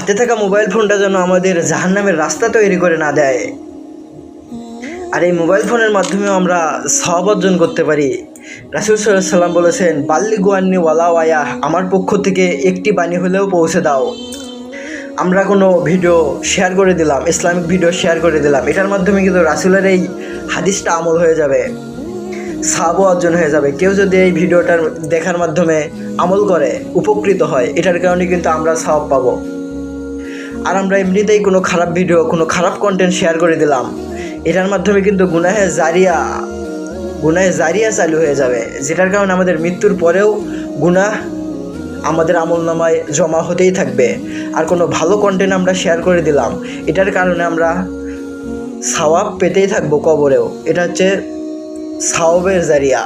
হাতে থাকা মোবাইল ফোনটা যেন আমাদের জাহান্নামের রাস্তা তৈরি করে না দেয়। আর এই মোবাইল ফোনের মাধ্যমেও আমরা সওয়াব অর্জন করতে পারি। রাসূল সাল্লাল্লাহু আলাইহি ওয়াসাল্লাম বলেছেন, বাল্লিগু আন্নি ওয়ালাউ আয়া, আমার পক্ষ থেকে একটি বাণী হলেও পৌঁছে দাও। আমরা কোনো ভিডিও শেয়ার করে দিলাম, ইসলামিক ভিডিও শেয়ার করে দিলাম, এটার মাধ্যমে কিন্তু রাসূলের এই হাদিসটা আমল হয়ে যাবে, সওয়াব অর্জন হয়ে যাবে। কেউ যদি এই ভিডিওটার দেখার মাধ্যমে আমল করে, উপকৃত হয়, এটার কারণে কিন্তু আমরা সওয়াব পাবো। আর আমরা এমনিতেই কোনো খারাপ ভিডিও, কোনো খারাপ কন্টেন্ট শেয়ার করে দিলাম, এটার মাধ্যমে কিন্তু গুনাহে জারিয়া চালু হয়ে যাবে, যেটার কারণে আমাদের মৃত্যুর পরেও গুনাহ আমাদের আমলনামায় জমা হতেই থাকবে। আর কোনো ভালো কন্টেন্ট আমরা শেয়ার করে দিলাম, এটার কারণে আমরা সওয়াব পেতেই থাকবো কবরেও। এটা হচ্ছে সওয়াবের জারিয়া।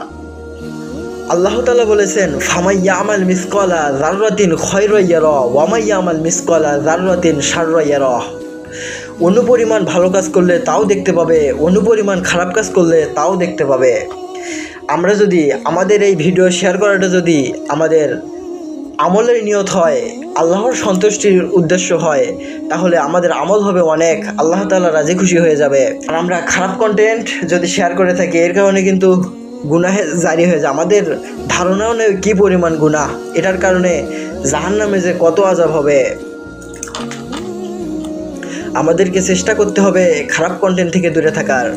আল্লাহ তাআলা বলেছেন, ফামাই ইয়ামাল মিসকালা যাররাতিন খায়রান ইয়ারা ওয়া মাই ইয়ামাল মিসকালা যাররাতিন শাররান ইয়ারা। অনুপরিমাণ ভালো কাজ করলে তাও দেখতে পাবে, অনুপরিমাণ খারাপ কাজ করলে তাও দেখতে পাবে। আমরা যদি আমাদের এই ভিডিও শেয়ার করাটা যদি আমাদের আমলের নিয়ত হয়, আল্লাহর সন্তুষ্টির উদ্দেশ্য হয়, তাহলে আমাদের আমল হবে অনেক, আল্লাহ তাআলা রাজি খুশি হয়ে যাবে। আর আমরা খারাপ কন্টেন্ট যদি শেয়ার করে থাকি, এর কারণে কিন্তু গুনাহে জারি হয়ে যায়। আমাদের ধারণাও নেই কী পরিমাণ গুনাহ, এটার কারণে জাহান্নামে যে কত আযাব হবে। আমাদেরকে চেষ্টা করতে হবে খারাপ কন্টেন্ট থেকে দূরে থাকার।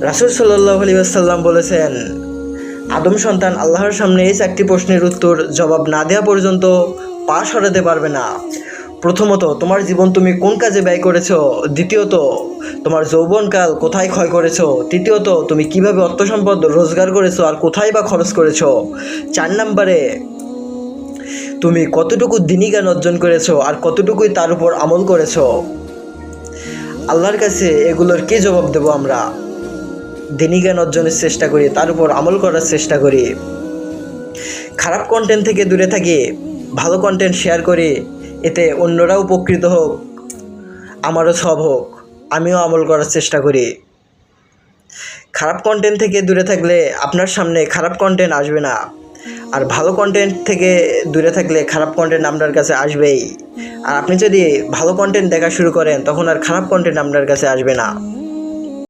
রাসূল সাল্লাল্লাহু আলাইহি ওয়াসাল্লাম বলেছেন, আদম সন্তান আল্লাহর সামনে এই 4টি প্রশ্নের উত্তর জবাব না দেওয়া পর্যন্ত পা সরাতে পারবে না। প্রথমত, তোমার জীবন তুমি কোন কাজে ব্যয় করেছো? দ্বিতীয়ত, তোমার যৌবনকাল কোথায় ক্ষয় করেছো? তৃতীয়ত, তুমি কিভাবে অর্থ সম্পদ রোজগার করেছো আর কোথায় বা খরচ করেছো? 4 নম্বরে, তুমি কতটুকু দ্বীনি জ্ঞান অর্জন করেছো আর কতটুকুই তার উপর আমল করেছো? আল্লাহর কাছে এগুলোর কী জবাব দেব আমরা? দ্বীনি জ্ঞান অর্জনের চেষ্টা করি, তার উপর আমল করার চেষ্টা করি, খারাপ কন্টেন্ট থেকে দূরে থাকি, ভালো কন্টেন্ট শেয়ার করি, এতে অন্যরাও উপকৃত হোক, আমারও সওয়াব হোক, আমিও আমল করার চেষ্টা করি। খারাপ কন্টেন্ট থেকে দূরে থাকলে আপনার সামনে খারাপ কন্টেন্ট আসবে না, আর ভালো কন্টেন্ট থেকে দূরে থাকলে খারাপ কন্টেন্ট আপনার কাছে আসবেই। আর আপনি যদি ভালো কন্টেন্ট দেখা শুরু করেন, তখন আর খারাপ কন্টেন্ট আপনার কাছে আসবে না।